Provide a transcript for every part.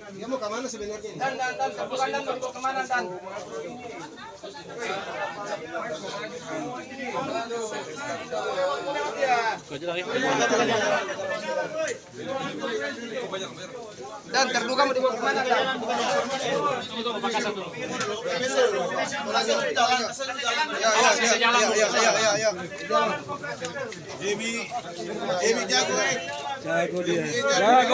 Dia mau kemana sebenarnya? Bukan dan mau kemana dan? Dan terduga mau dibawa kemana dan? Ya. Jimmy jago Jago dia. Jangan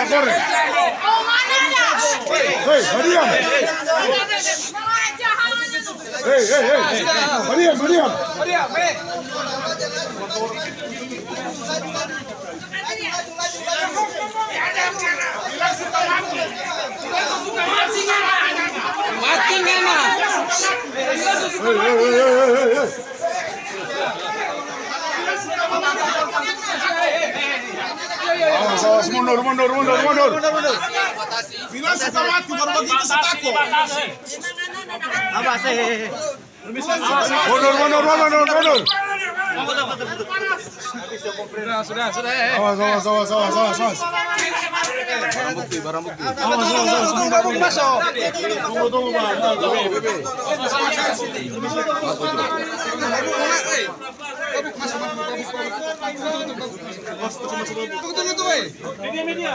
corre. Hei, Mariam. Mariam. Awas, mundur. Bilang suka mati, baru begitu setakut. Awas Mundur. Sudah. Awas. Barang bukti. Awas. Masuk. Tunggu, Bang. Media.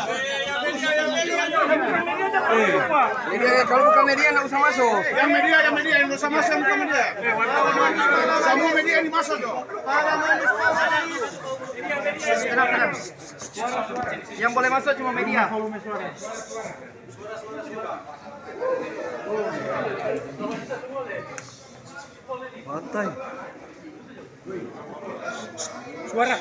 Kalau bukan media nggak usah masuk. Yang media yang usah masuk bukan media. Semua media ini masuk dong. Tenang. Yang boleh masuk cuma media. Pantai. Suara.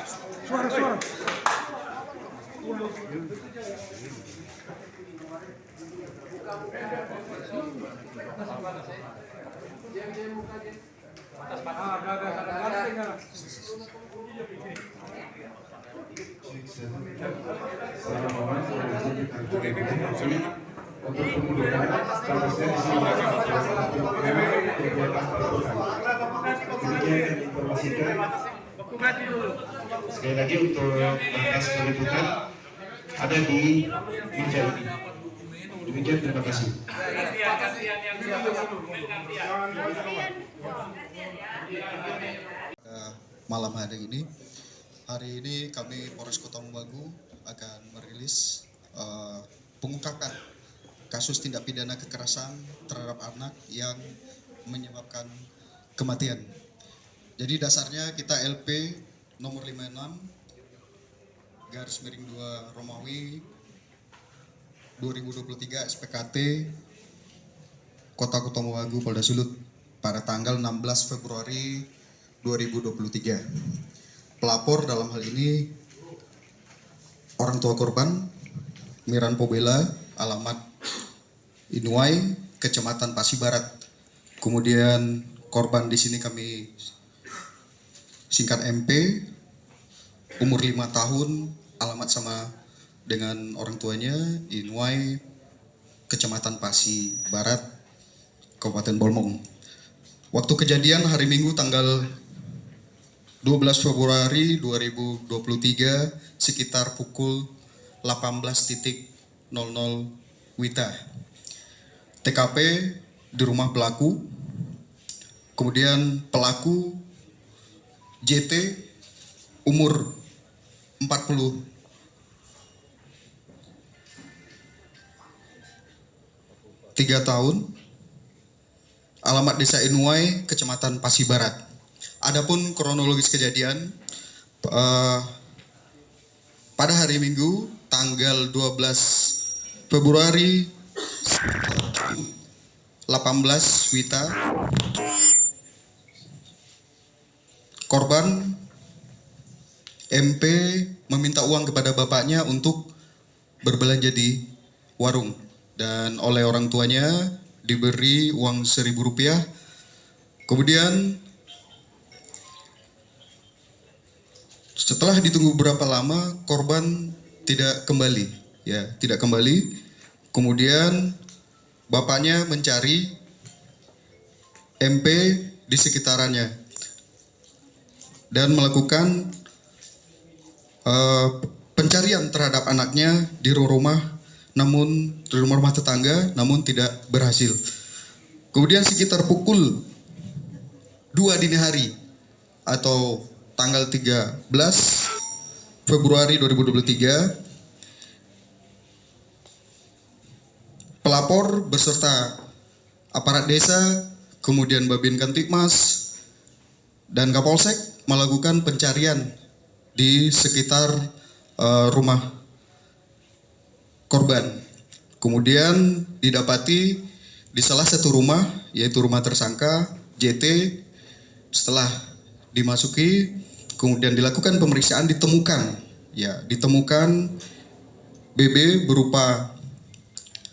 Untuk kemudian statusnya demikian informasikan. Sekali lagi untuk berkas peliputan ada di meja ini. Demikian, terima kasih. Malam hari ini kami Polres Kota Mobagu akan merilis pengungkapan kasus tindak pidana kekerasan terhadap anak yang menyebabkan kematian. Jadi dasarnya kita LP nomor 56/2 Romawi 2023 SPKT Kota Mobagu Polda Sulut pada tanggal 16 Februari 2023. Pelapor dalam hal ini orang tua korban Miran Pobela, alamat Inuai, Kecamatan Pasi Barat. Kemudian korban di sini kami singkat MP, umur 5 tahun, alamat sama dengan orang tuanya, Inuai, Kecamatan Pasi Barat, Kabupaten Bolmong. Waktu kejadian hari Minggu tanggal 12 Februari 2023 sekitar pukul 18.00 WITA. TKP di rumah pelaku Kemudian pelaku JT umur 43 tahun, alamat Desa Inuai, Kecamatan Pasi Barat. Adapun kronologis kejadian, pada hari Minggu tanggal 12 Februari 18 Wita, korban MP meminta uang kepada bapaknya untuk berbelanja di warung, dan oleh orang tuanya diberi uang Rp1.000. Kemudian setelah ditunggu beberapa lama, korban tidak kembali. Kemudian bapaknya mencari MP di sekitarannya dan melakukan pencarian terhadap anaknya di rumah tetangga, namun tidak berhasil. Kemudian sekitar pukul 2 dini hari atau tanggal 13 Februari 2023, pelapor beserta aparat desa, kemudian Babin Kamtipmas dan Kapolsek melakukan pencarian di sekitar rumah korban. Kemudian didapati di salah satu rumah, yaitu rumah tersangka JT. Setelah dimasuki, kemudian dilakukan pemeriksaan, ditemukan BB berupa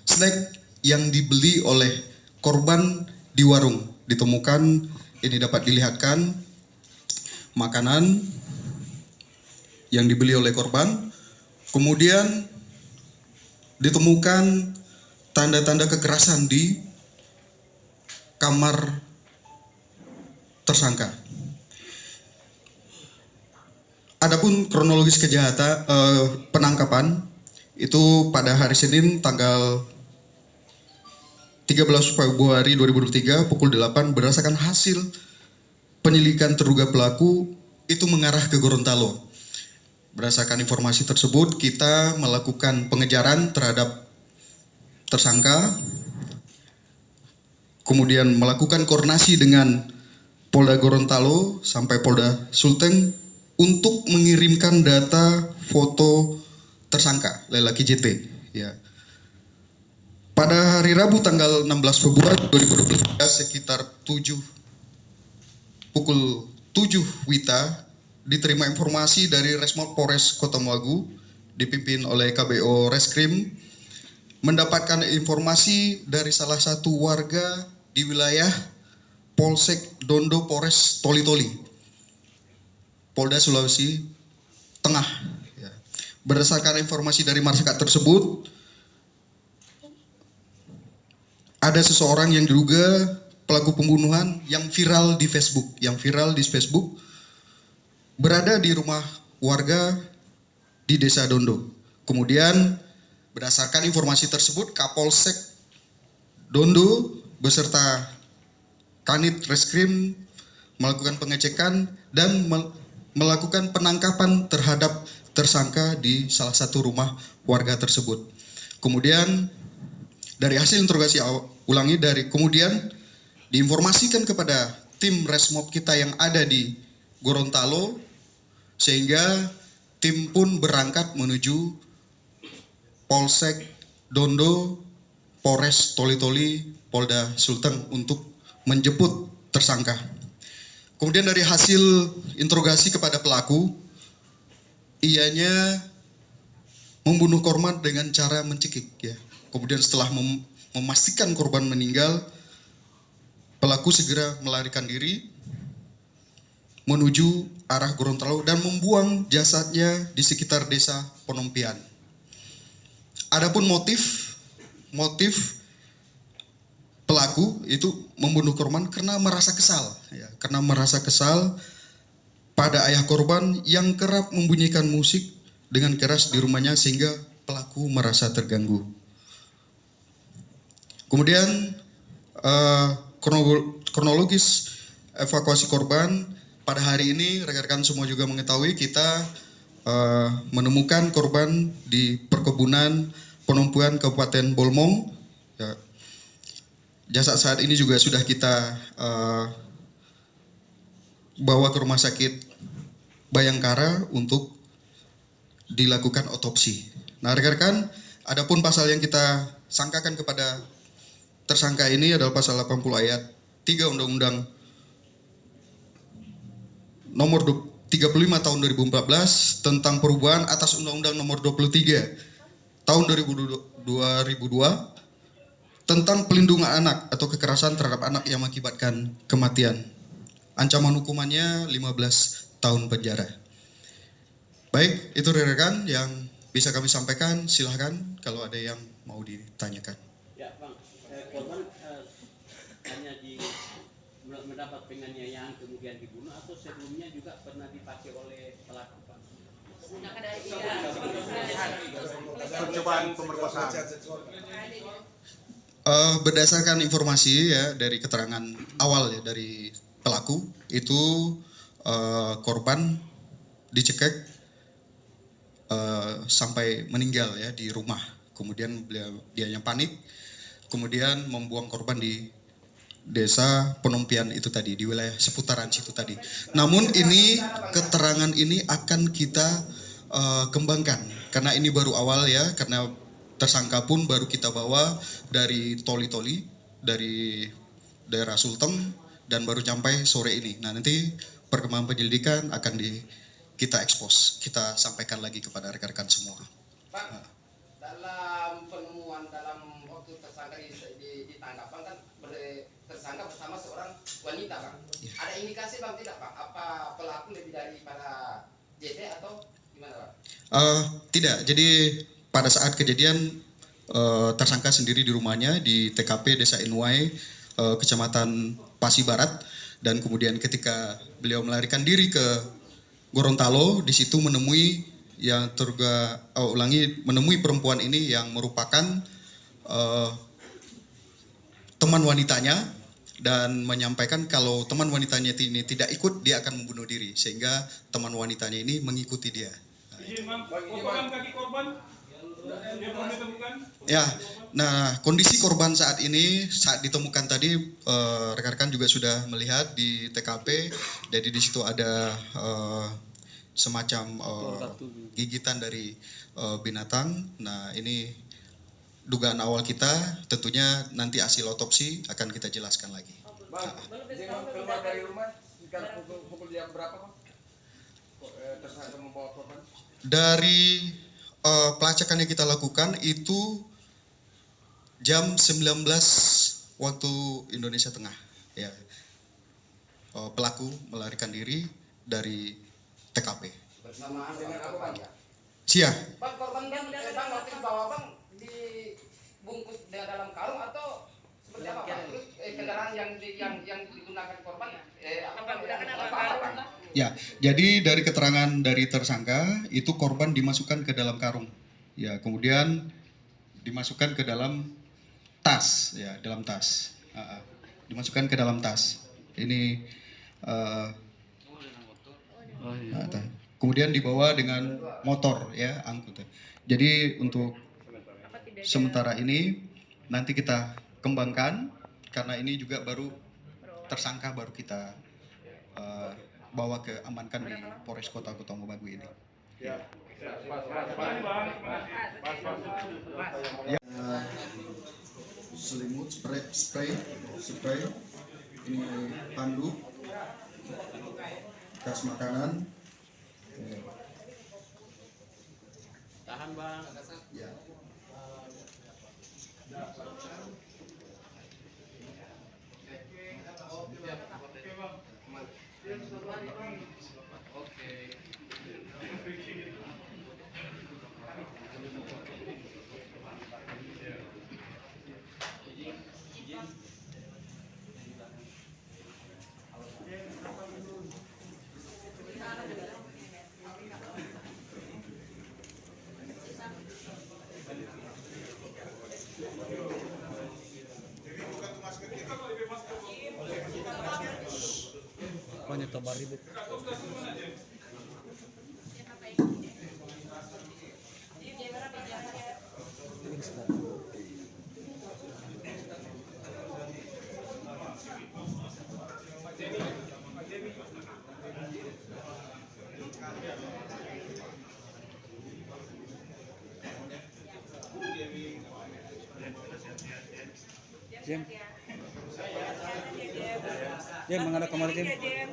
snack yang dibeli oleh korban di warung. Ditemukan, ini dapat dilihatkan, makanan yang dibeli oleh korban. Kemudian ditemukan tanda-tanda kekerasan di kamar tersangka. Adapun kronologis kejahatan penangkapan itu pada hari Senin tanggal 13 Februari 2023 pukul 8, berdasarkan hasil penyelidikan terduga pelaku itu mengarah ke Gorontalo. Berdasarkan informasi tersebut, kita melakukan pengejaran terhadap tersangka, kemudian melakukan koordinasi dengan Polda Gorontalo sampai Polda Sulteng untuk mengirimkan data foto tersangka lelaki JT. Pada hari Rabu tanggal 16 Februari 2023 sekitar pukul 7 Wita, diterima informasi dari Resmob Polres Kota Muagu dipimpin oleh KBO Reskrim, mendapatkan informasi dari salah satu warga di wilayah Polsek Dondo Polres Toli-Toli, Polda Sulawesi Tengah. Berdasarkan informasi dari masyarakat tersebut, ada seseorang yang diduga pelaku pembunuhan yang viral di Facebook, berada di rumah warga di Desa Dondo. Kemudian berdasarkan informasi tersebut, Kapolsek Dondo beserta Kanit Reskrim melakukan pengecekan dan melakukan penangkapan terhadap tersangka di salah satu rumah warga tersebut. Kemudian dari hasil interogasi kemudian diinformasikan kepada tim Resmob kita yang ada di Gorontalo, sehingga tim pun berangkat menuju Polsek Dondo, Polres Toli-Toli, Polda Sulteng untuk menjemput tersangka. Kemudian dari hasil interogasi kepada pelaku, ianya membunuh korban dengan cara mencekik. Kemudian setelah memastikan korban meninggal, pelaku segera melarikan diri menuju arah Gorontalo dan membuang jasadnya di sekitar desa Penompian. Adapun motif pelaku itu membunuh korban karena merasa kesal pada ayah korban yang kerap membunyikan musik dengan keras di rumahnya sehingga pelaku merasa terganggu. Kemudian kronologis evakuasi korban. Pada hari ini rekan-rekan semua juga mengetahui kita menemukan korban di perkebunan penumpuan Kabupaten Bolmong. Ya. Jasad saat ini juga sudah kita bawa ke rumah sakit Bayangkara untuk dilakukan otopsi. Nah, rekan-rekan, adapun pasal yang kita sangkakan kepada tersangka ini adalah pasal 80 ayat 3 Undang-Undang nomor 35 tahun 2014 tentang perubahan atas Undang-Undang nomor 23 tahun 2002 tentang pelindungan anak atau kekerasan terhadap anak yang mengakibatkan kematian. Ancaman hukumannya 15 tahun penjara. Baik, itu rekan yang bisa kami sampaikan. Silahkan kalau ada yang mau ditanyakan. Ya Bang, korban hanya mendapat penganiayaan kemudian dibunuh atau sebelumnya juga pernah dipakai oleh pelaku Pak? Percobaan pemerkosaan. Berdasarkan informasi ya dari keterangan awal ya dari pelaku itu korban dicekek sampai meninggal ya di rumah. Kemudian dianya panik, kemudian membuang korban di desa Penumpian itu tadi, di wilayah seputaran situ tadi. Namun ini keterangan ini akan kita kembangkan karena ini baru awal ya, karena tersangka pun baru kita bawa dari Toli-Toli, dari daerah Sulteng dan baru sampai sore ini. Nah, nanti perkembangan penyelidikan akan kita ekspos, kita sampaikan lagi kepada rekan-rekan semua. Pak, dalam penemuan dalam waktu tersangka ditangkap Bang, kan tersangka bersama seorang wanita Bang. Ya. Ada indikasi Bang tidak Bang? Apa pelaku lebih daripada JT atau gimana Bang? Tidak, jadi pada saat kejadian tersangka sendiri di rumahnya di TKP Desa Inwai, Kecamatan Pasi Barat, dan kemudian ketika beliau melarikan diri ke Gorontalo, di situ menemui menemui perempuan ini yang merupakan teman wanitanya dan menyampaikan kalau teman wanitanya ini tidak ikut dia akan membunuh diri, sehingga teman wanitanya ini mengikuti dia. Potongan kaki korban yang pernah ditemukan. Ya, nah kondisi korban saat ini saat ditemukan tadi rekan-rekan juga sudah melihat di TKP, jadi di situ ada semacam gigitan dari binatang. Nah ini dugaan awal kita, tentunya nanti hasil otopsi akan kita jelaskan lagi. Bang, keluar dari rumah sekitar pukul jam berapa Bang? Tersangka membawa korban? Dari pelacakan yang kita lakukan itu jam 19 waktu Indonesia Tengah. Ya, pelaku melarikan diri dari TKP. Bersamaan dengan korban ya? Siap. Bang, korban Bang waktu dibawa Bang dibungkus dalam karung atau seperti apa Bang? Terus kendaraan yang digunakan korban apa? Ya, jadi dari keterangan dari tersangka itu korban dimasukkan ke dalam karung. Ya, kemudian dimasukkan ke dalam tas, ya, dalam tas. Dimasukkan ke dalam tas. Ini kemudian dibawa dengan motor ya, angkut. Jadi untuk sementara ini nanti kita kembangkan karena ini juga baru tersangka baru kita bawa ke amankan di Polres Kota Mobagu ini. Ya. Selimut, spray, ini handuk, tas makanan. Tahan Bang. Ya. tambah ribut. Jem, mana kamar Jem?